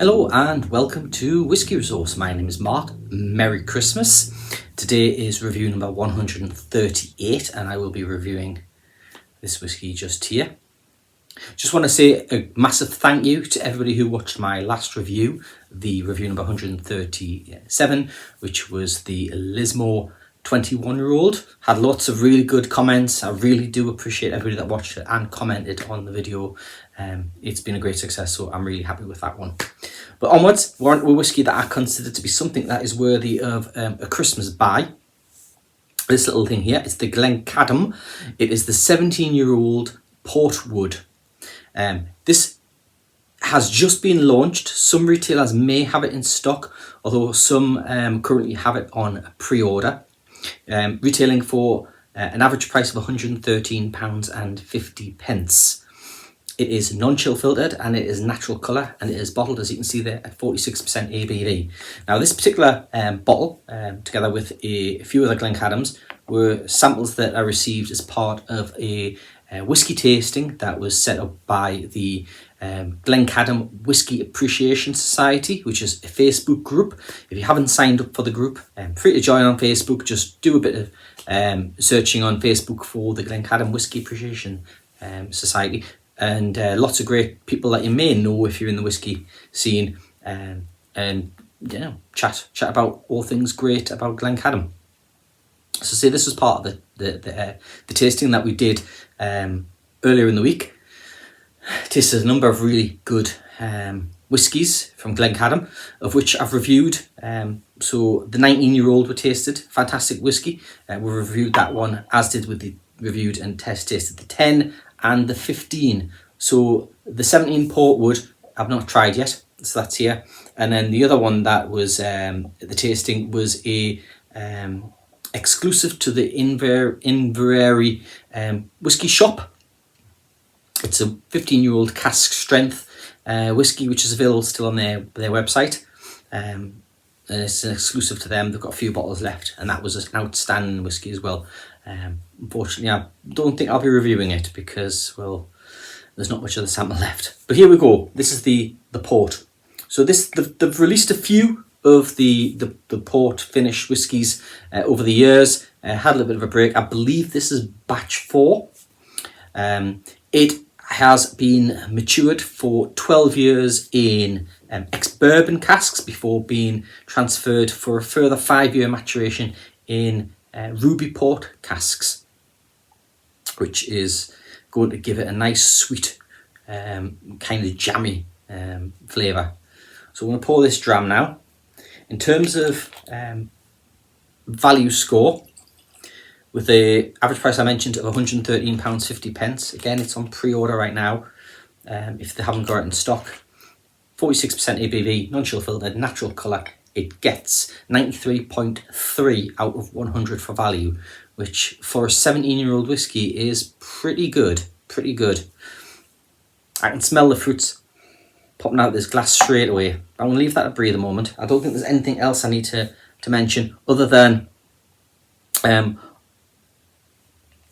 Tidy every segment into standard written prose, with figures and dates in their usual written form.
Hello and welcome to Whisky Resource. My name is Mark. Merry Christmas. Today is review number 138 and I will be reviewing this whisky just here. Just want to say a massive thank you to everybody who watched my last review, the review number 137, which was the Lismore 21-year-old. Had lots of really good comments. I really do appreciate everybody that watched it and commented on the video. It's been a great success, so I'm really happy with that one. But onwards, we're on to a whisky that I consider to be something that is worthy of a Christmas buy. This little thing here is the Glencadam. It is the 17-year-old Portwood. This has just been launched. Some retailers may have it in stock, although some currently have it on pre-order. Retailing for an average price of £113.50. It is non-chill filtered and it is natural colour, and it is bottled, as you can see there, at 46% ABV. Now this particular bottle, together with a few other Glencadams, were samples that I received as part of a whisky tasting that was set up by the Glencadam Whisky Appreciation Society, which is a Facebook group. If you haven't signed up for the group, free to join on Facebook. Just do a bit of searching on Facebook for the Glencadam Whisky Appreciation Society, and lots of great people that you may know if you're in the whisky scene, and you know, chat about all things great about Glencadam. So say this was part of the tasting that we did earlier in the week. Tasted a number of really good whiskies from Glencadam, of which I've reviewed. So the 19-year-old we tasted, fantastic whiskey. We reviewed that one, as did with the reviewed and tasted the 10 and the 15. So the 17 Portwood I've not tried yet, so that's here. And then the other one that was the tasting was a exclusive to the Inverary whisky shop. It's a 15-year-old cask strength whisky, which is available still on their website. And it's an exclusive to them. They've got a few bottles left, and that was an outstanding whisky as well. Unfortunately, I don't think I'll be reviewing it because, well, there's not much of the sample left. But here we go. This is the port. So they've released a few of the port finish whiskies over the years. Had a little bit of a break. I believe this is batch 4. It has been matured for 12 years in ex-bourbon casks before being transferred for a further 5-year maturation in ruby port casks, which is going to give it a nice sweet kind of jammy flavour. So I'm going to pour this dram now. In terms of value score, with the average price I mentioned of £113.50, again it's on pre-order right now if they haven't got it in stock. 46% ABV, non-chill filtered, natural colour. It gets 93.3 out of 100 for value, which for a 17-year-old whisky is pretty good. Pretty good. I can smell the fruits popping out of this glass straight away. I'm going to leave that to breathe a moment. I don't think there's anything else I need to mention other than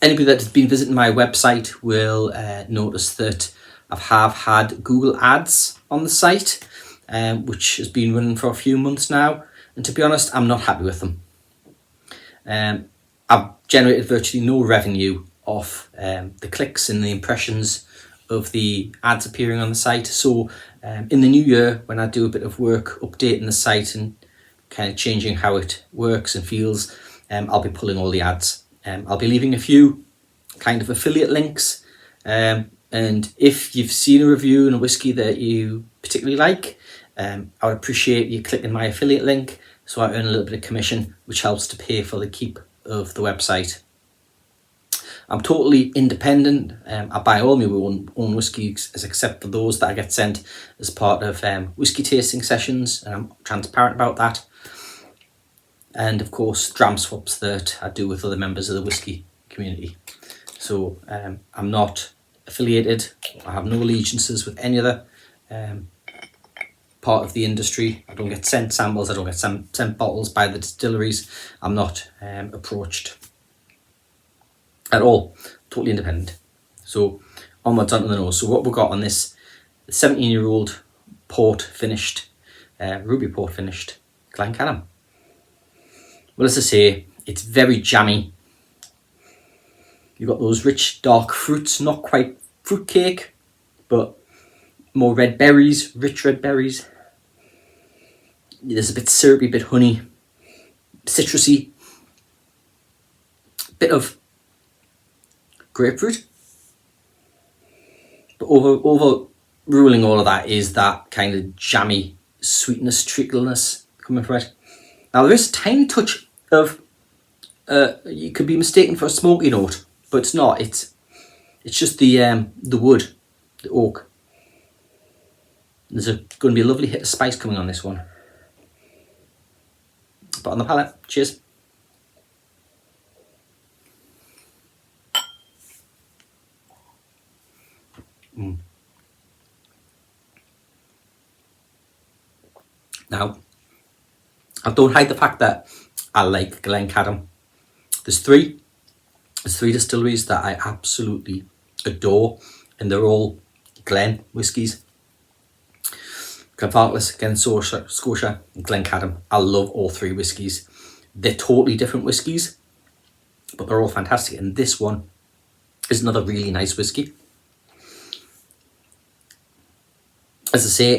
anybody that has been visiting my website will notice that I have had Google ads on the site, which has been running for a few months now, and to be honest, I'm not happy with them. I've generated virtually no revenue off the clicks and the impressions of the ads appearing on the site. So in the new year, when I do a bit of work updating the site and kind of changing how it works and feels, I'll be pulling all the ads. I'll be leaving a few kind of affiliate links, and if you've seen a review and a whisky that you particularly like, I would appreciate you clicking my affiliate link so I earn a little bit of commission, which helps to pay for the keep of the website. I'm totally independent. I buy all my own whiskies except for those that I get sent as part of whisky tasting sessions, and I'm transparent about that. And of course, dram swaps that I do with other members of the whisky community. So I'm not affiliated. I have no allegiances with any other part of the industry. I don't get sent samples. I don't get sent bottles by the distilleries. I'm not approached at all. Totally independent. So onwards onto the nose. So what we've got on this 17-year-old port finished, ruby port finished Glencadam. Well, as I say, it's very jammy. You've got those rich dark fruits, not quite fruitcake, but more red berries, rich red berries. There's a bit syrupy, bit honey, citrusy, bit of grapefruit. But overruling all of that is that kind of jammy sweetness, treacliness coming from it. Now there is a tiny touch of, you could be mistaken for a smoky note, but it's not. It's just the wood, the oak. There's going to be a lovely hit of spice coming on this one. But on the palate, cheers. Now, I don't hide the fact that I like Glencadam. There's three distilleries that I absolutely adore, and they're all Glen whiskies. Glenfarclas, Glen Scotia, and Glencadam. I love all three whiskies. They're totally different whiskies, but they're all fantastic. And this one is another really nice whiskey. As I say,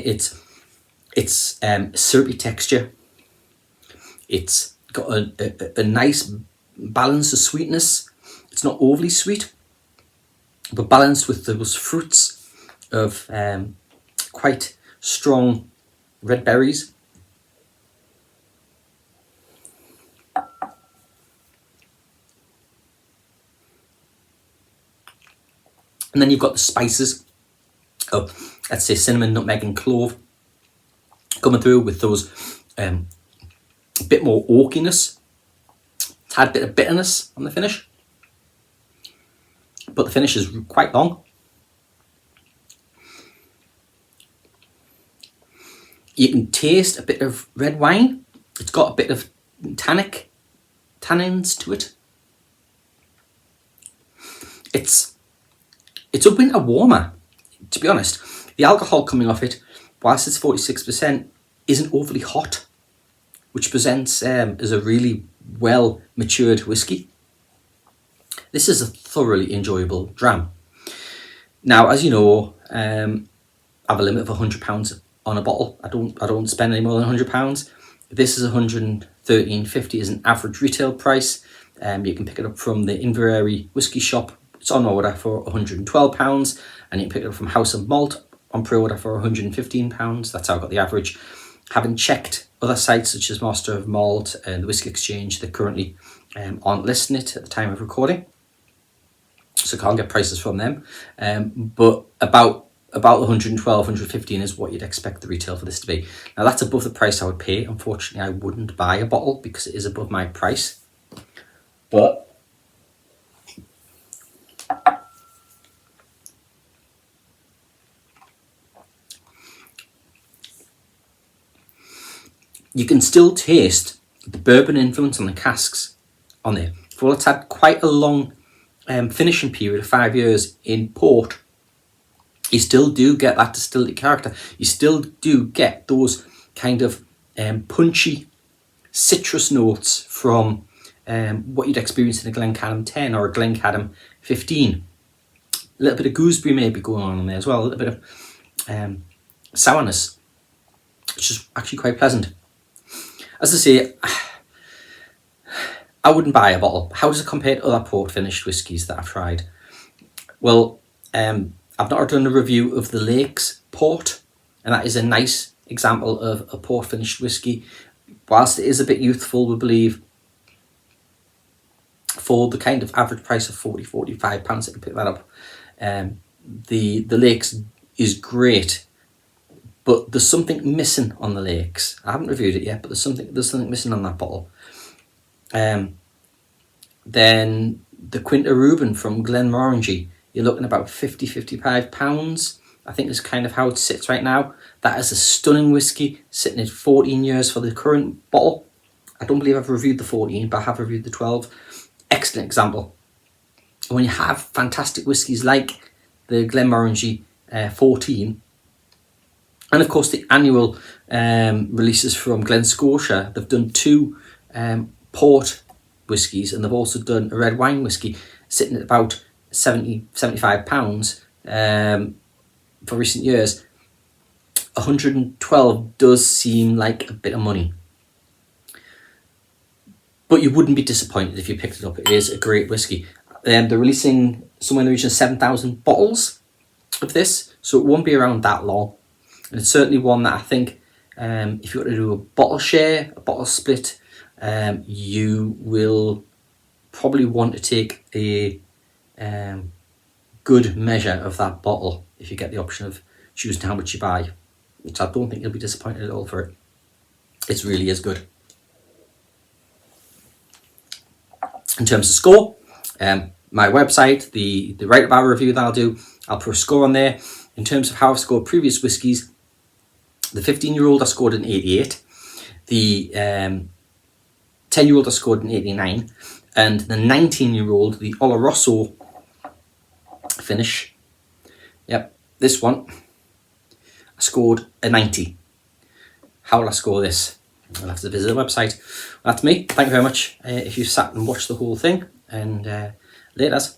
it's syrupy texture. It's got a nice balance of sweetness. It's not overly sweet, but balanced with those fruits of quite strong red berries. And then you've got the spices of, let's say, cinnamon, nutmeg and clove coming through with those a bit more oakiness, tad bit of bitterness on the finish, but the finish is quite long. You can taste a bit of red wine. It's got a bit of tannins to it. It's a winter warmer, to be honest. The alcohol coming off it, whilst it's 46%, isn't overly hot, which presents as a really well matured whiskey. This is a thoroughly enjoyable dram. Now, as you know, I have a limit of £100 on a bottle. I don't spend any more than £100. This is $113.50 as an average retail price. You can pick it up from the Inverary Whisky Shop. It's on order for £112, and you can pick it up from House of Malt on pre-order for £115. That's how I got the average. Having checked other sites such as Master of Malt and the Whisky Exchange, they currently aren't listing it at the time of recording, so can't get prices from them. But about the 112, 115 is what you'd expect the retail for this to be. Now that's above the price I would pay. Unfortunately, I wouldn't buy a bottle because it is above my price. But you can still taste the bourbon influence on the casks on there. For all it's had quite a long finishing period of 5 years in port, you still do get that distilled character. You still do get those kind of punchy citrus notes from what you'd experience in a Glencadam 10 or a Glencadam 15. A little bit of gooseberry maybe going on in there as well. A little bit of sourness, which is actually quite pleasant. As I say, I wouldn't buy a bottle. How does it compare to other port finished whiskies that I've tried? Well, I've not done a review of the Lakes port, and that is a nice example of a port finished whiskey. Whilst it is a bit youthful, we believe, for the kind of average price of £45, I can pick that up. The Lakes is great, but there's something missing on the Lakes. I haven't reviewed it yet, but there's something missing on that bottle. Then the Quinta Reuben from Glenmorangie, you're looking about £55. I think is kind of how it sits right now. That is a stunning whiskey, sitting at 14 years for the current bottle. I don't believe I've reviewed the 14, but I have reviewed the 12. Excellent example. When you have fantastic whiskies like the Glenmorangie 14, And of course the annual releases from Glen Scotia. They've done 2 port whiskies, and they've also done a red wine whiskey sitting at about £75 for recent years. 112 does seem like a bit of money, but you wouldn't be disappointed if you picked it up. It is a great whiskey. They're releasing somewhere in the region of 7,000 bottles of this, so it won't be around that long. And it's certainly one that I think if you were to do a bottle share, a bottle split, you will probably want to take a good measure of that bottle if you get the option of choosing how much you buy, which I don't think you'll be disappointed at all for it. It really is good. In terms of score, my website, the Write About review that I'll do, I'll put a score on there. In terms of how I've scored previous whiskies, the 15-year-old I scored an 88, the 10-year-old I scored an 89, and the 19-year-old, the Oloroso finish, yep, this one, I scored a 90. How will I score this? I'll have to visit the website. Well, that's me. Thank you very much if you sat and watched the whole thing, and laters.